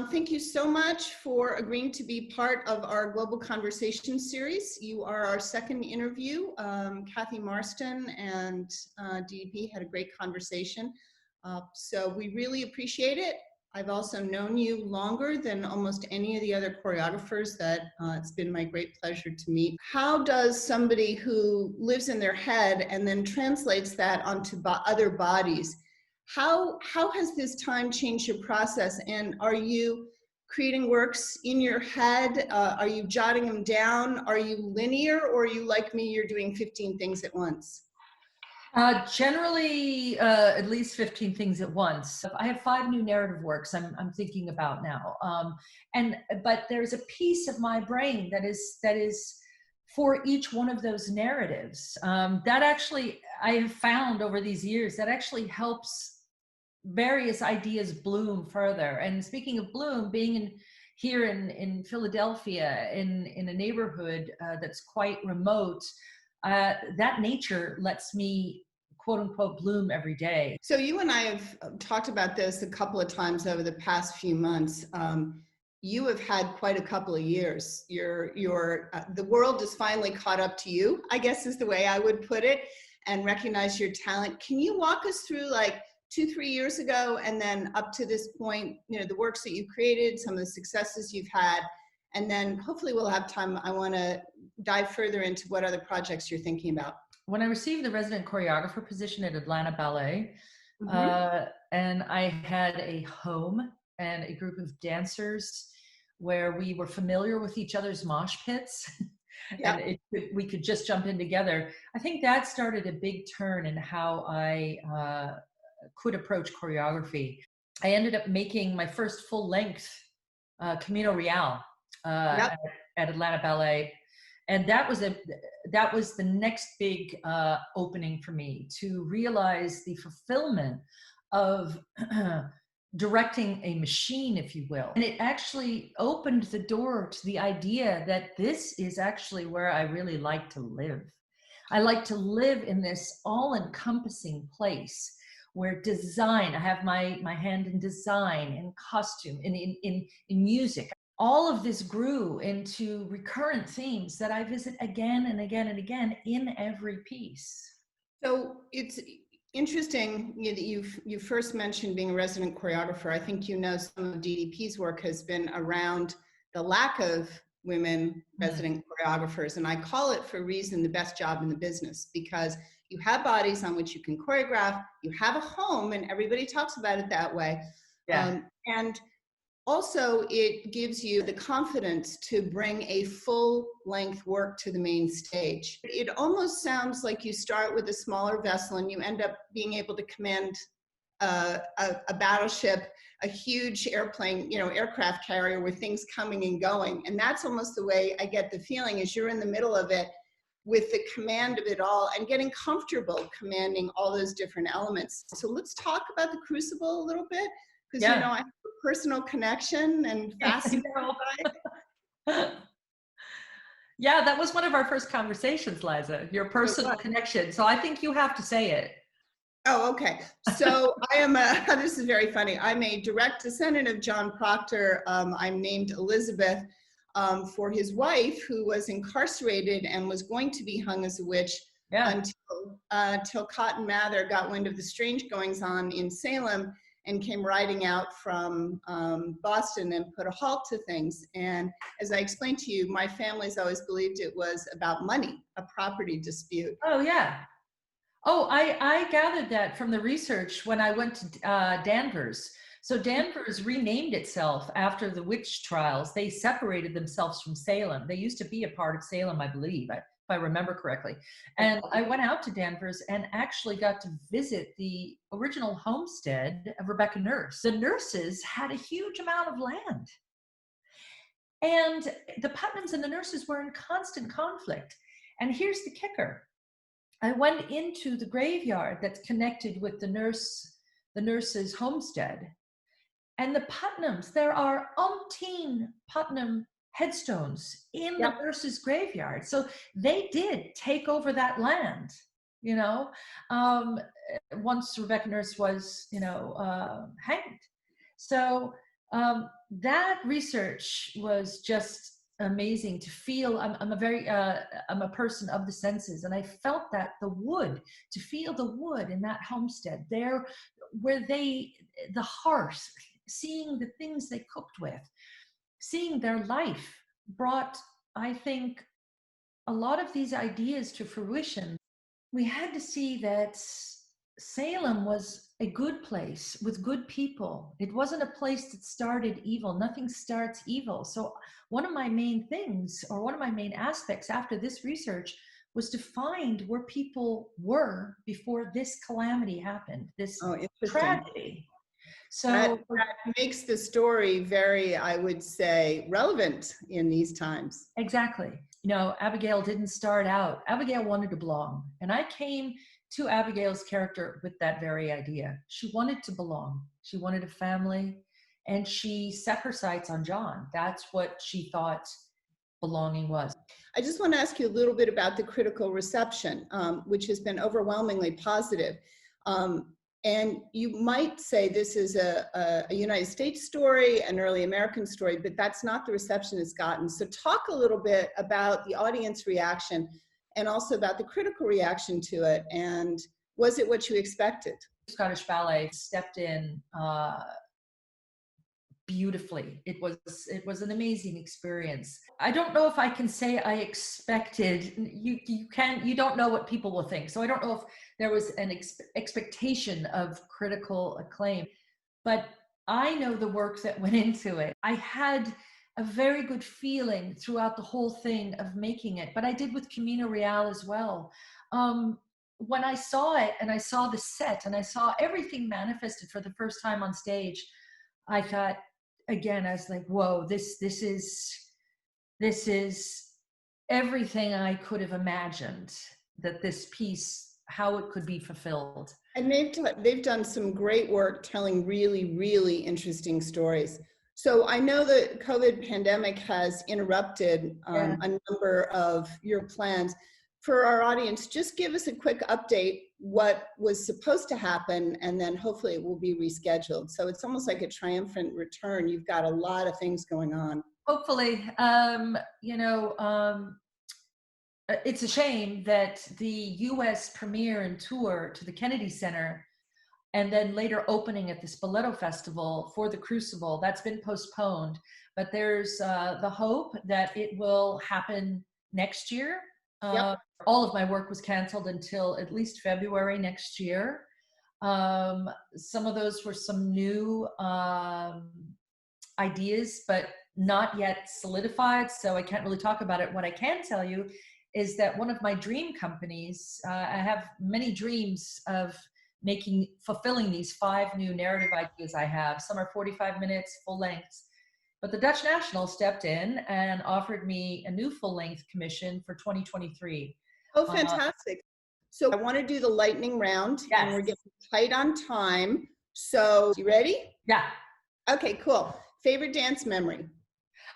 Thank you so much for agreeing to be part of our Global Conversations series. You are our second interview. Kathy Marston and DDP had a great conversation. So we really appreciate it. I've also known you longer than almost any of the other choreographers that it's been my great pleasure to meet. How does somebody who lives in their head and then translates that onto other bodies, how has this time changed your process? And are you creating works in your head? Are you jotting them down? Are you linear, or are you like me, you're doing 15 things at once? Generally, at least 15 things at once. I have 5 new narrative works I'm thinking about now. But there's a piece of my brain that is for each one of those narratives. That actually, I have found over these years, that actually helps various ideas bloom further. And speaking of bloom, being here in Philadelphia, in a neighborhood that's quite remote, that nature lets me, quote unquote, bloom every day. So you and I have talked about this a couple of times over the past few months. You have had quite a couple of years. The world is finally caught up to you, I guess is the way I would put it, and recognize your talent. Can you walk us through, like, 2-3 years ago and then up to this point, you know, the works that you've created, some of the successes you've had, and then hopefully we'll have time. I want to dive further into what other projects you're thinking about. When I received the resident choreographer position at Atlanta Ballet, and I had a home and a group of dancers where we were familiar with each other's mosh pits, yep. And we could just jump in together. I think that started a big turn in how I could approach choreography. I ended up making my first full-length Camino Real at Atlanta Ballet. And that was the next big opening for me, to realize the fulfillment of directing a machine, if you will. And it actually opened the door to the idea that this is actually where I really like to live. I like to live in this all-encompassing place where design, I have my hand in design, in costume, in music. All of this grew into recurrent themes that I visit again and again and again in every piece. So it's interesting that you first mentioned being a resident choreographer. I think you know some of DDP's work has been around the lack of women resident choreographers, and I call it, for a reason, the best job in the business, because you have bodies on which you can choreograph, you have a home, and everybody talks about it that way. Yeah. And also, it gives you the confidence to bring a full-length work to the main stage. It almost sounds like you start with a smaller vessel and you end up being able to command a battleship, a huge airplane, you know, aircraft carrier with things coming and going. And that's almost the way I get the feeling, is you're in the middle of it with the command of it all and getting comfortable commanding all those different elements. So let's talk about the Crucible a little bit, because you know, I have a personal connection and fascinated by it. Yeah, that was one of our first conversations, Liza, your personal connection. So I think you have to say it. Oh, okay. So I am this is very funny. I'm a direct descendant of John Proctor. I'm named Elizabeth for his wife, who was incarcerated and was going to be hung as a witch until Cotton Mather got wind of the strange goings on in Salem and came riding out from Boston and put a halt to things. And as I explained to you, my family's always believed it was about money, a property dispute. Oh, yeah. Oh, I gathered that from the research when I went to Danvers. So Danvers renamed itself after the witch trials. They separated themselves from Salem. They used to be a part of Salem, I believe, if I remember correctly. And I went out to Danvers and actually got to visit the original homestead of Rebecca Nurse. The Nurses had a huge amount of land. And the Putnams and the Nurses were in constant conflict. And here's the kicker. I went into the graveyard that's connected with the nurse's homestead. And the Putnams, there are umpteen Putnam headstones in the nurse's graveyard. So they did take over that land, you know, once Rebecca Nurse was, you know, hanged. So That research was just amazing to feel. I'm a person of the senses, and I felt that to feel the wood in that homestead there, where the hearth, seeing the things they cooked with, seeing their life brought, I think, a lot of these ideas to fruition. We had to see that Salem was a good place with good people. It wasn't a place that started evil. Nothing starts evil. So one of my main things, or one of my main aspects after this research, was to find where people were before this calamity happened, this tragedy. So that makes the story very, I would say, relevant in these times. Exactly. You know, Abigail didn't start out. Abigail wanted to belong. And I came to Abigail's character with that very idea. She wanted to belong. She wanted a family. And she set her sights on John. That's what she thought belonging was. I just want to ask you a little bit about the critical reception, which has been overwhelmingly positive. And you might say this is a United States story, an early American story, but that's not the reception it's gotten. So talk a little bit about the audience reaction and also about the critical reaction to it. And was it what you expected? Scottish Ballet stepped in beautifully. It was an amazing experience. I don't know if I can say I expected. You don't know what people will think. So I don't know if there was an expectation of critical acclaim, but I know the work that went into it. I had a very good feeling throughout the whole thing of making it, but I did with Camino Real as well. When I saw it and I saw the set and I saw everything manifested for the first time on stage, I thought, again, I was like, whoa, this is everything I could have imagined, that this piece, how it could be fulfilled. And they've done some great work telling really, really interesting stories. So I know the COVID pandemic has interrupted a number of your plans. For our audience, just give us a quick update what was supposed to happen, and then hopefully it will be rescheduled. So it's almost like a triumphant return. You've got a lot of things going on. Hopefully, it's a shame that the US premiere and tour to the Kennedy Center and then later opening at the Spoleto Festival for the Crucible, that's been postponed. But there's the hope that it will happen next year. Yep. All of my work was canceled until at least February next year. Some of those were some new ideas, but not yet solidified, so I can't really talk about it. What I can tell you is that one of my dream companies, I have many dreams of fulfilling these 5 new narrative ideas I have. Some are 45 minutes, full lengths. But the Dutch National stepped in and offered me a new full-length commission for 2023. Oh, fantastic. So I want to do the lightning round. Yes. And we're getting tight on time. So you ready? Yeah. Okay, cool. Favorite dance memory?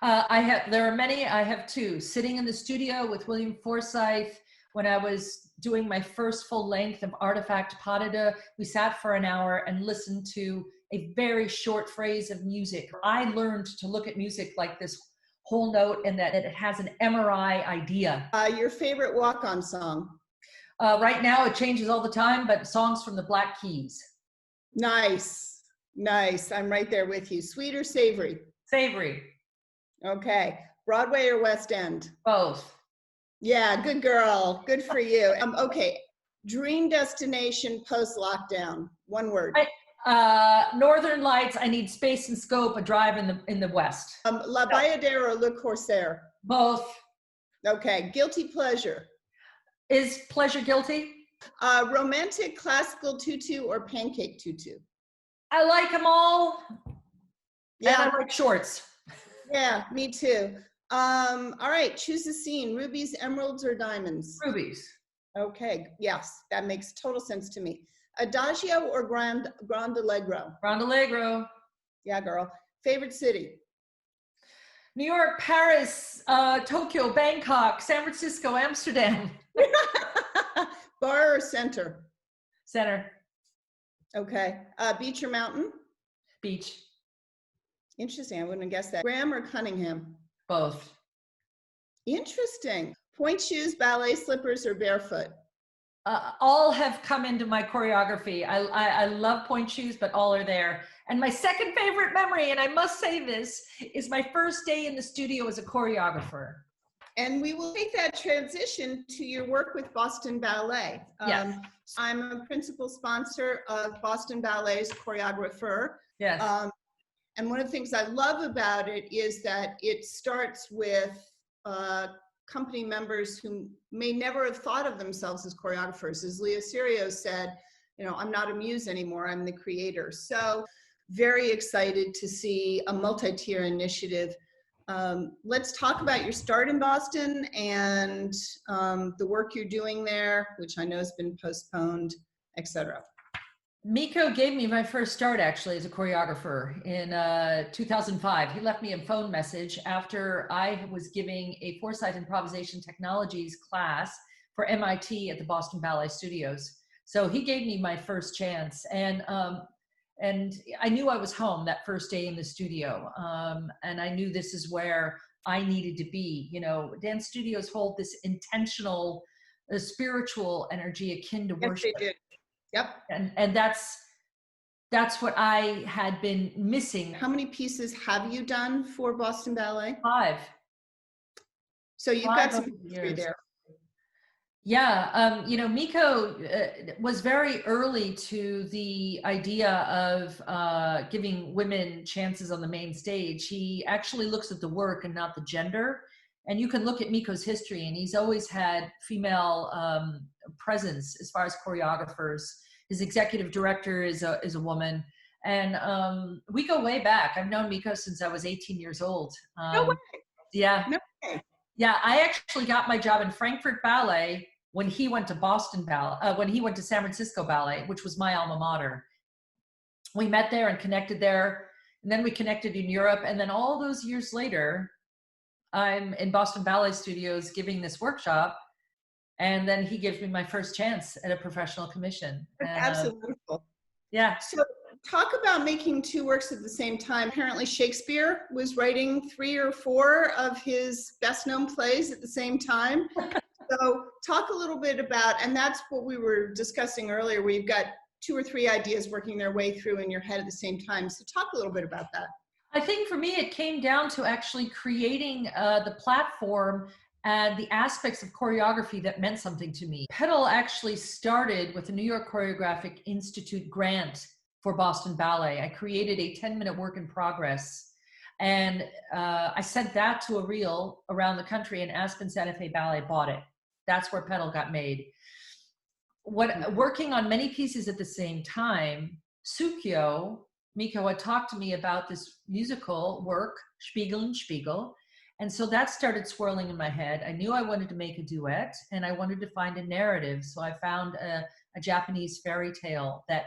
There are many. I have 2. Sitting in the studio with William Forsythe when I was doing my first full length of Artifact Pas de Deux. We sat for an hour and listened to a very short phrase of music. I learned to look at music like this whole note, and that it has an MRI idea. Your favorite walk-on song? Right now it changes all the time, but songs from the Black Keys. Nice, nice. I'm right there with you. Sweet or savory? Savory. Okay. Broadway or West End? Both. Yeah, good girl. Good for you. Okay. Dream destination post-lockdown. One word. Northern Lights. I need space and scope. A drive in the West. La Bayadère or Le Corsaire? Both. Okay. Guilty pleasure. Is pleasure guilty? Romantic classical tutu or pancake tutu? I like them all. Yeah. And I like shorts. Yeah, me too. All right, choose a scene. Rubies, emeralds, or diamonds? Rubies. Okay, yes, that makes total sense to me. Adagio or Grand Allegro? Grand Allegro. Yeah, girl. Favorite city? New York, Paris, Tokyo, Bangkok, San Francisco, Amsterdam. Bar or center? Center. Okay. Beach or mountain? Beach. Interesting. I wouldn't have guessed that. Graham or Cunningham? Both. Interesting. Point shoes, ballet slippers, or barefoot? All have come into my choreography. I love point shoes, but all are there. And my second favorite memory, and I must say this, is my first day in the studio as a choreographer. And we will take that transition to your work with Boston Ballet. Yes. I'm a principal sponsor of Boston Ballet's Choreographer. Yes. And one of the things I love about it is that it starts with company members who may never have thought of themselves as choreographers. As Leah Serio said, you know, I'm not a muse anymore, I'm the creator. So very excited to see a multi-tier initiative. Let's talk about your start in Boston and the work you're doing there, which I know has been postponed, etc. Miko gave me my first start actually as a choreographer in 2005. He left me a phone message after I was giving a Forsythe Improvisation Technologies class for MIT at the Boston Ballet Studios. So he gave me my first chance, and I knew I was home that first day in the studio, and I knew this is where I needed to be. You know, dance studios hold this intentional, spiritual energy akin to worship. Yes, they do. Yep. And that's what I had been missing. How many pieces have you done for Boston Ballet? 5. So you've got some history there. Yeah, you know, Miko was very early to the idea of giving women chances on the main stage. He actually looks at the work and not the gender. And you can look at Miko's history, and he's always had female presence as far as choreographers. His executive director is a woman, and we go way back. I've known Miko since I was 18 years old. No way. Yeah. No way. Yeah, I actually got my job in Frankfurt Ballet when he went to Boston Ballet, when he went to San Francisco Ballet, which was my alma mater. We met there and connected there, and then we connected in Europe, and then all those years later, I'm in Boston Ballet Studios giving this workshop, and then he gives me my first chance at a professional commission. Absolutely. Yeah. So talk about making 2 works at the same time. Apparently Shakespeare was writing 3 or 4 of his best known plays at the same time. So talk a little bit about, and that's what we were discussing earlier, where you've got 2 or 3 ideas working their way through in your head at the same time. So talk a little bit about that. I think for me, it came down to actually creating the platform and the aspects of choreography that meant something to me. Petal actually started with the New York Choreographic Institute grant for Boston Ballet. I created a 10-minute work in progress, and I sent that to a reel around the country, and Aspen Santa Fe Ballet bought it. That's where Petal got made. Working on many pieces at the same time, Sukyo, Miko had talked to me about this musical work, Spiegel and Spiegel. And so that started swirling in my head. I knew I wanted to make a duet, and I wanted to find a narrative. So I found a Japanese fairy tale that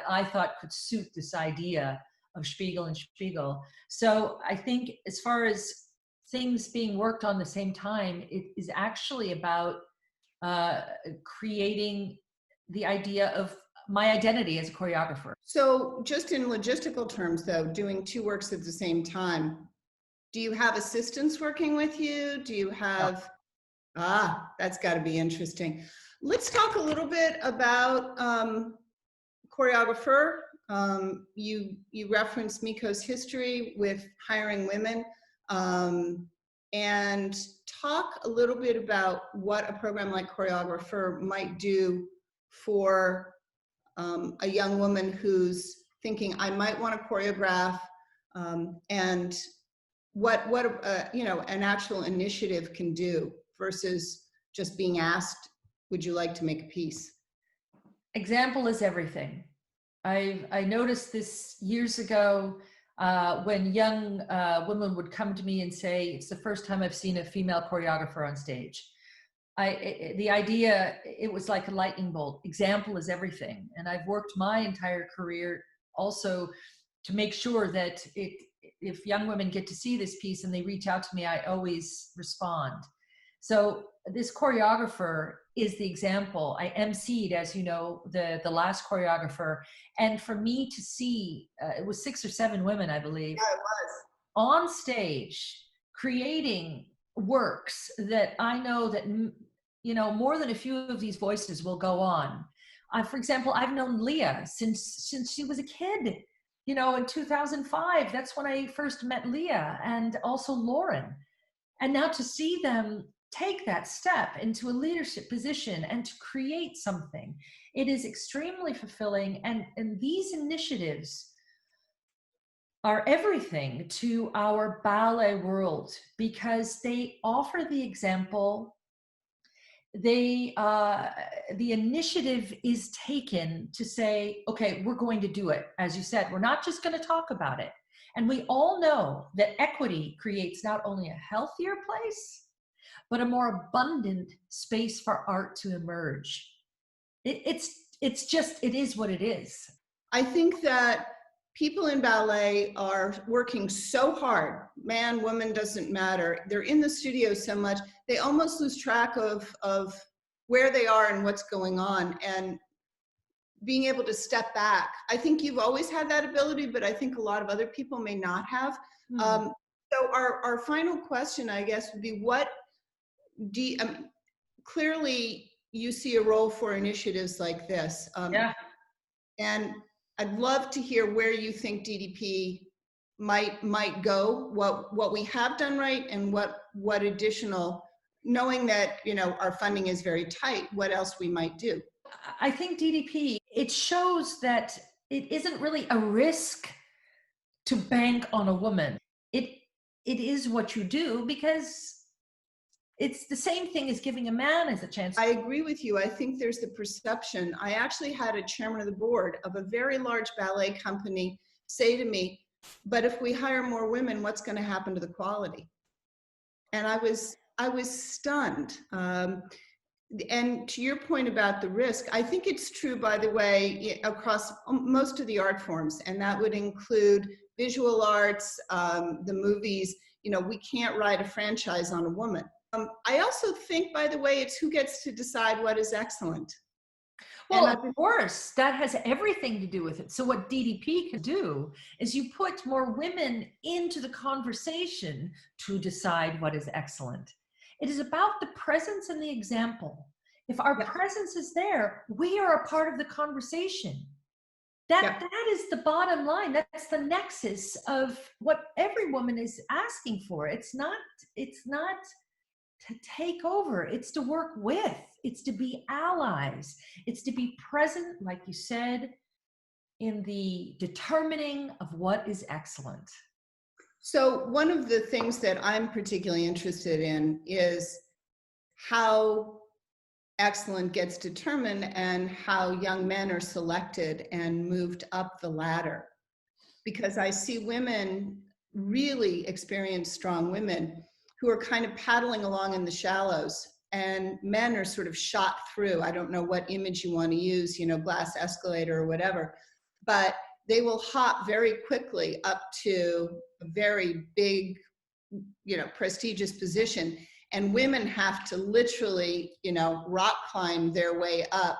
I thought could suit this idea of Spiegel and Spiegel. So I think as far as things being worked on the same time, it is actually about creating the idea of my identity as a choreographer. So just in logistical terms, though, doing 2 works at the same time, do you have assistants working with you? Do you have, that's got to be interesting. Let's talk a little bit about choreographer. You referenced Miko's history with hiring women, and talk a little bit about what a program like Choreographer might do for a young woman who's thinking, I might want to choreograph, and what an actual initiative can do versus just being asked, would you like to make a piece? Example is everything. I noticed this years ago when young women would come to me and say, it's the first time I've seen a female choreographer on stage. The idea, it was like a lightning bolt. Example is everything. And I've worked my entire career also to make sure that if young women get to see this piece and they reach out to me, I always respond. So this choreographer is the example. I emceed, as you know, the last choreographer. And for me to see, it was 6 or 7 women, I believe, Yeah, it was. on stage creating works that I know that, you know, more than a few of these voices will go on. For example, I've known Leah since she was a kid. You know, in 2005, that's when I first met Leah, and also Lauren. And now to see them take that step into a leadership position and to create something, it is extremely fulfilling. And these initiatives are everything to our ballet world because they offer the example. The initiative is taken to say, okay, we're going to do it. As you said, we're not just going to talk about it. And we all know that equity creates not only a healthier place, but a more abundant space for art to emerge. It's just, it is what it is. I think that people in ballet are working so hard. Man, woman, doesn't matter. They're in the studio so much, they almost lose track of where they are and what's going on. And being able to step back. I think you've always had that ability, but I think a lot of other people may not have. So our final question, I guess, would be what do you, clearly you see a role for initiatives like this. Yeah. And I'd love to hear where you think DDP might go, what we have done right, and what additional, knowing that, you know, our funding is very tight, what else we might do. I think DDP, it shows that it isn't really a risk to bank on a woman. It is what you do because it's the same thing as giving a man as a chance. I agree with you. I think there's the perception. I actually had a chairman of the board of a very large ballet company say to me, but if we hire more women, what's going to happen to the quality? And I was stunned. And to your point about the risk, I think it's true, by the way, across most of the art forms, and that would include visual arts, the movies. You know, we can't write a franchise on a woman. I also think, by the way, it's who gets to decide what is excellent. Well, of course, that has everything to do with it. So what DDP can do is you put more women into the conversation to decide what is excellent. It is about the presence and the example. If our presence is there, we are a part of the conversation. That is the bottom line. That's the nexus of what every woman is asking for. It's not to take over. It's to work with. It's to be allies. It's to be present, like you said, in the determining of what is excellent. So one of the things that I'm particularly interested in is how excellent gets determined and how young men are selected and moved up the ladder. Because I see women, really experienced, strong women, who are kind of paddling along in the shallows, and men are sort of shot through. I don't know what image you want to use, you know, glass escalator or whatever, but they will hop very quickly up to a very big, you know, prestigious position. And women have to literally, you know, rock climb their way up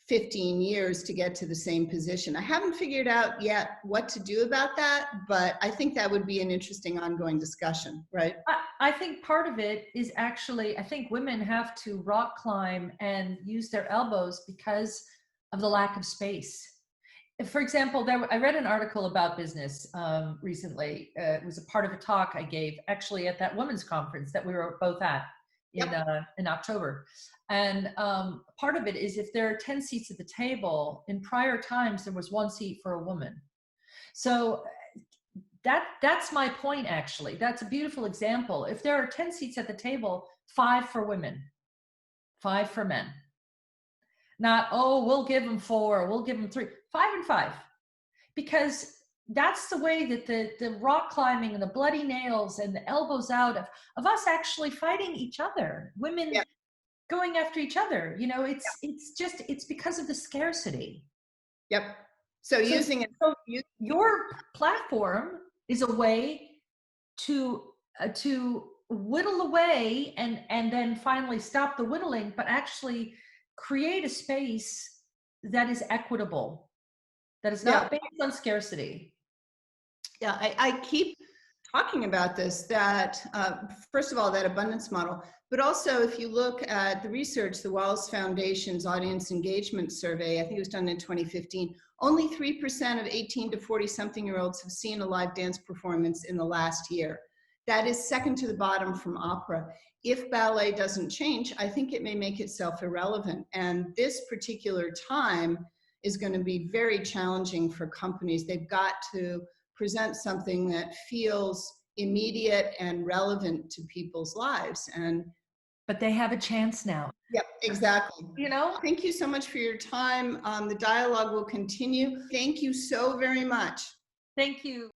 15 years to get to the same position. I haven't figured out yet what to do about that, but I think that would be an interesting ongoing discussion, right? I think part of it is actually, I think women have to rock climb and use their elbows because of the lack of space. For example, I read an article about business recently. It was a part of a talk I gave actually at that women's conference that we were both at in October. And part of it is if there are 10 seats at the table, in prior times, there was 1 seat for a woman. So that's my point, actually. That's a beautiful example. If there are 10 seats at the table, 5 for women, 5 for men. Not, oh, we'll give them 4, we'll give them 3, 5 and 5. Because that's the way that the rock climbing and the bloody nails and the elbows out of us actually fighting each other, women going after each other, you know, it's because of the scarcity. Yep. So using it. So your platform is a way to whittle away and then finally stop the whittling, but actually create a space that is equitable, that is not based on scarcity. Yeah, I keep talking about this, that first of all, that abundance model, but also if you look at the research, the Wells Foundation's audience engagement survey, I think it was done in 2015, only 3% of 18 to 40 something year olds have seen a live dance performance in the last year. That is second to the bottom from opera. If ballet doesn't change, I think it may make itself irrelevant. And this particular time is going to be very challenging for companies. They've got to present something that feels immediate and relevant to people's lives. But they have a chance now. Yep, exactly. You know? Thank you so much for your time. The dialogue will continue. Thank you so very much. Thank you.